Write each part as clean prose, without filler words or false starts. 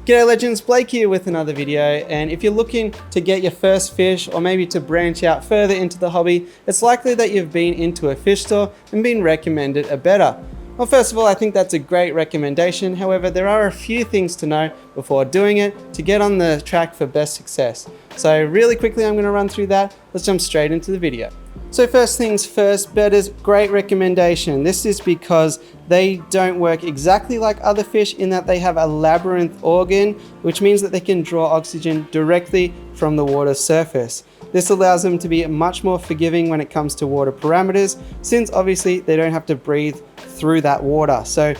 G'day legends, Blake here with another video, and if you're looking to get your first fish or maybe to branch out further into the hobby, it's likely that you've been into a fish store and been recommended a Betta. Well, first of all, I think that's a great recommendation. However, there are a few things to know before doing it to get on the track for best success. So really quickly, I'm going to run through that. Let's jump straight into the video. So first things first, Bettas, great recommendation. This is because they don't work exactly like other fish in that they have a labyrinth organ, which means that they can draw oxygen directly from the water surface. This allows them to be much more forgiving when it comes to water parameters, since obviously they don't have to breathe through that water. So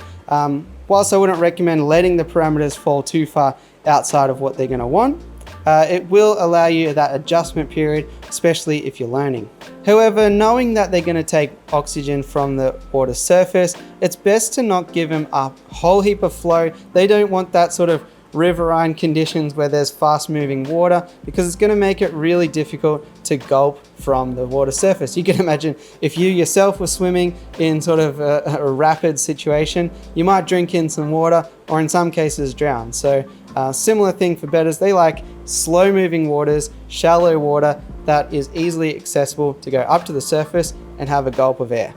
whilst I wouldn't recommend letting the parameters fall too far outside of what they're going to want, it will allow you that adjustment period, especially if you're learning. However, knowing that they're going to take oxygen from the water surface, it's best to not give them a whole heap of flow. They don't want that sort of riverine conditions where there's fast moving water, because it's going to make it really difficult to gulp from the water surface. You can imagine if you yourself were swimming in sort of a rapid situation, you might drink in some water or in some cases drown. So similar thing for Bettas, they like slow moving waters, shallow water that is easily accessible to go up to the surface and have a gulp of air.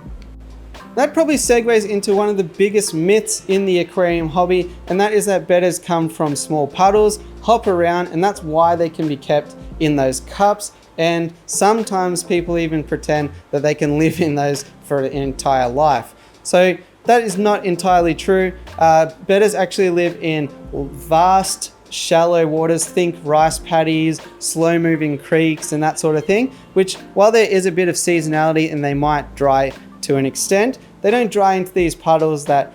That probably segues into one of the biggest myths in the aquarium hobby, and that is that Bettas come from small puddles, hop around, and that's why they can be kept in those cups. And sometimes people even pretend that they can live in those for an entire life. So that is not entirely true. Bettas actually live in vast, shallow waters. Think rice paddies, slow moving creeks and that sort of thing, which while there is a bit of seasonality and they might dry to an extent, they don't dry into these puddles that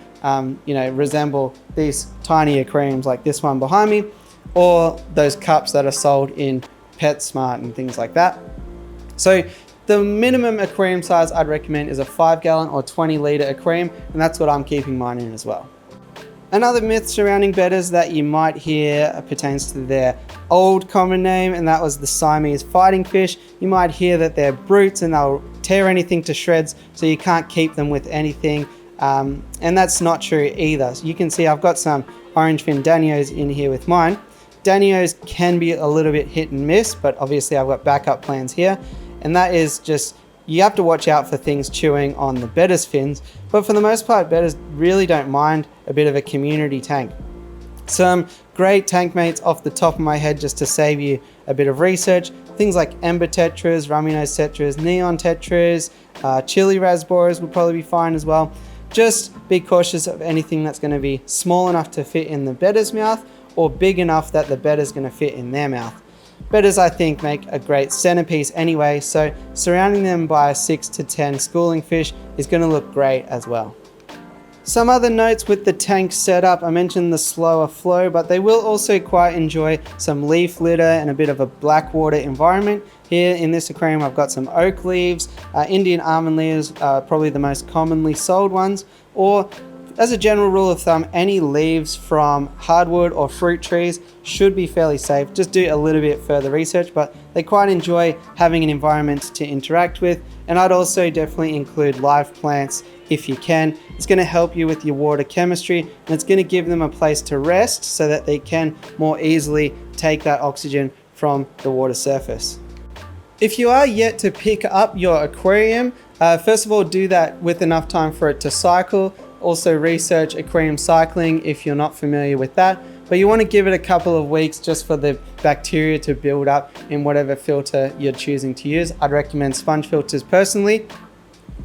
resemble these tiny aquariums like this one behind me, or those cups that are sold in PetSmart and things like that. So the minimum aquarium size I'd recommend is a 5 gallon or 20 litre aquarium, and that's what I'm keeping mine in as well. Another myth surrounding Bettas that you might hear pertains to their old common name, and that was the Siamese fighting fish. You might hear that they're brutes and they'll tear anything to shreds, so you can't keep them with anything. And that's not true either. So you can see I've got some orange fin Danios in here with mine. Danios can be a little bit hit and miss, but obviously I've got backup plans here. And that is just, you have to watch out for things chewing on the Bettas fins, but for the most part, Bettas really don't mind a bit of a community tank. Some great tank mates off the top of my head, just to save you a bit of research, things like ember tetras, rummy nose tetras, neon tetras, chili raspberries would probably be fine as well. Just be cautious of anything that's going to be small enough to fit in the Bettas mouth or big enough that the Bettas going to fit in their mouth. Bettas, I think, make a great centerpiece anyway, so surrounding them by 6 to 10 schooling fish is going to look great as well. Some other notes with the tank setup, I mentioned the slower flow, but they will also quite enjoy some leaf litter and a bit of a black water environment. Here in this aquarium I've got some oak leaves, Indian almond leaves are probably the most commonly sold ones, or as a general rule of thumb, any leaves from hardwood or fruit trees should be fairly safe. Just do a little bit further research, but they quite enjoy having an environment to interact with. And I'd also definitely include live plants if you can. It's going to help you with your water chemistry, and it's going to give them a place to rest so that they can more easily take that oxygen from the water surface. If you are yet to pick up your aquarium, first of all, do that with enough time for it to cycle. Also research aquarium cycling if you're not familiar with that, but you want to give it a couple of weeks just for the bacteria to build up in whatever filter you're choosing to use. I'd recommend sponge filters personally.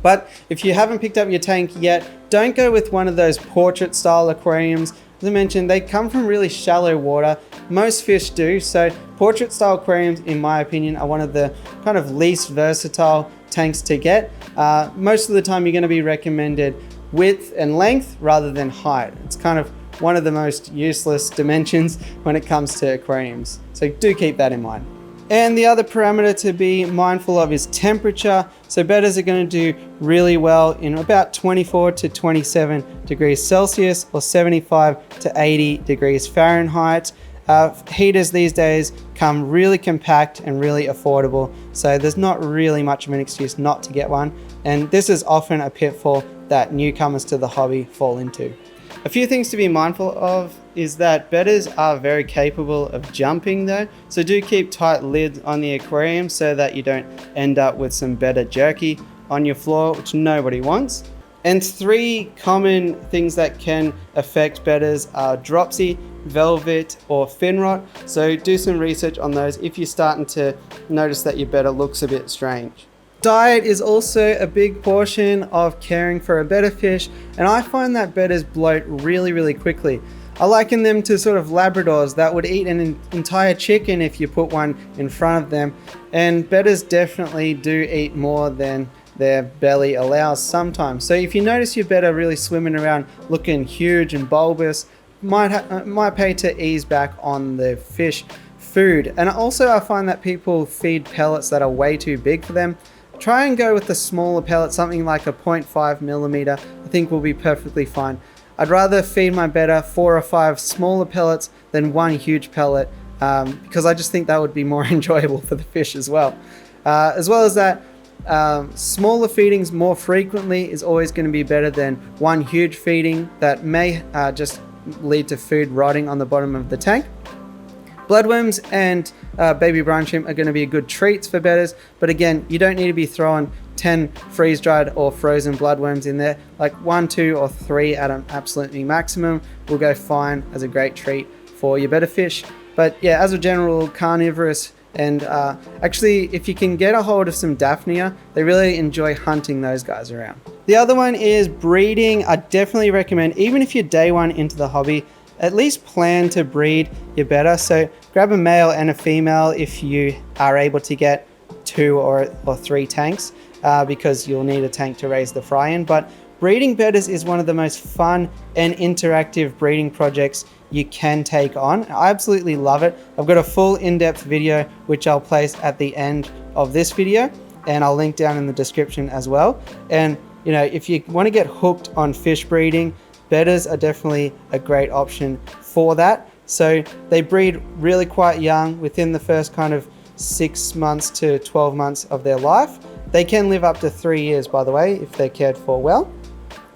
But if you haven't picked up your tank yet, don't go with one of those portrait style aquariums. As I mentioned, they come from really shallow water. Most fish do, so portrait style aquariums, in my opinion, are one of the kind of least versatile tanks to get. Most of the time you're going to be recommended width and length rather than height. It's kind of one of the most useless dimensions when it comes to aquariums. So do keep that in mind. And the other parameter to be mindful of is temperature. So Bettas are going to do really well in about 24 to 27 degrees Celsius or 75 to 80 degrees Fahrenheit. Heaters these days come really compact and really affordable, so there's not really much of an excuse not to get one, and this is often a pitfall that newcomers to the hobby fall into. A few things to be mindful of is that bettas are very capable of jumping though, so do keep tight lids on the aquarium so that you don't end up with some betta jerky on your floor, which nobody wants. And 3 common things that can affect bettas are dropsy, velvet, or fin rot. So do some research on those if you're starting to notice that your betta looks a bit strange. Diet is also a big portion of caring for a betta fish, and I find that bettas bloat really quickly. I liken them to sort of Labradors that would eat an entire chicken if you put one in front of them, and bettas definitely do eat more than their belly allows sometimes. So if you notice your betta really swimming around looking huge and bulbous, might pay to ease back on the fish food. And also I find that people feed pellets that are way too big for them. Try and go with the smaller pellet, something like a 0.5 millimeter, I think will be perfectly fine. I'd rather feed my betta 4 or 5 smaller pellets than one huge pellet, because I just think that would be more enjoyable for the fish as well. As well as that, smaller feedings more frequently is always going to be better than one huge feeding that may just lead to food rotting on the bottom of the tank. Bloodworms and baby brine shrimp are going to be good treats for bettas, but again, you don't need to be throwing 10 freeze-dried or frozen bloodworms in there. Like 1, 2, or 3 at an absolutely maximum will go fine as a great treat for your betta fish. But yeah, as a general, carnivorous, and actually if you can get a hold of some Daphnia, they really enjoy hunting those guys around. The other one is breeding. I definitely recommend, even if you're day one into the hobby, at least plan to breed your betta. So grab a male and a female if you are able to get 2 or 3 tanks, because you'll need a tank to raise the fry in. But breeding bettas is one of the most fun and interactive breeding projects you can take on. I absolutely love it. I've got a full in-depth video which I'll place at the end of this video, and I'll link down in the description as well. And you know, if you want to get hooked on fish breeding, bettas are definitely a great option for that. So they breed really quite young, within the first kind of 6 months to 12 months of their life. They can live up to 3 years, by the way, if they're cared for well.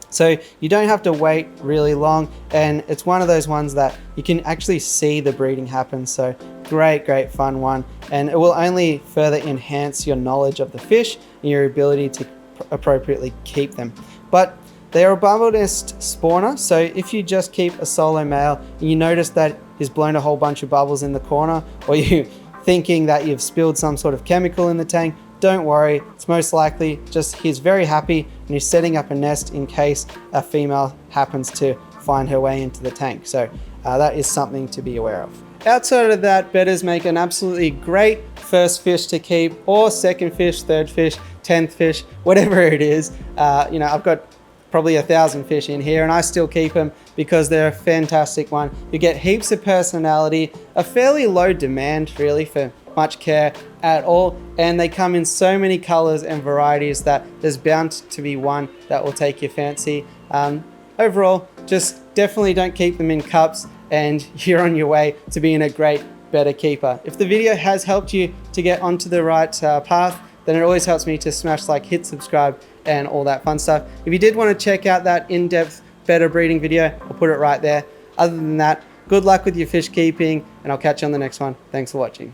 So you don't have to wait really long, and it's one of those ones that you can actually see the breeding happen. So great fun one, and it will only further enhance your knowledge of the fish and your ability to appropriately keep them. But they're a bubble nest spawner, so if you just keep a solo male and you notice that he's blown a whole bunch of bubbles in the corner, or you thinking that you've spilled some sort of chemical in the tank, don't worry, it's most likely just he's very happy and he's setting up a nest in case a female happens to find her way into the tank. So that is something to be aware of. Outside of that, bettas make an absolutely great first fish to keep, or second fish, third fish, 10th fish, whatever it is. You know, I've got probably 1,000 fish in here and I still keep them because they're a fantastic one. You get heaps of personality, a fairly low demand really for much care at all, and they come in so many colors and varieties that there's bound to be one that will take your fancy. Overall, just definitely don't keep them in cups and you're on your way to being a great betta keeper. If the video has helped you to get onto the right path, then it always helps me to smash like, hit subscribe, and all that fun stuff. If you did want to check out that in-depth betta breeding video, I'll put it right there. Other than that, good luck with your fish keeping, and I'll catch you on the next one. Thanks for watching.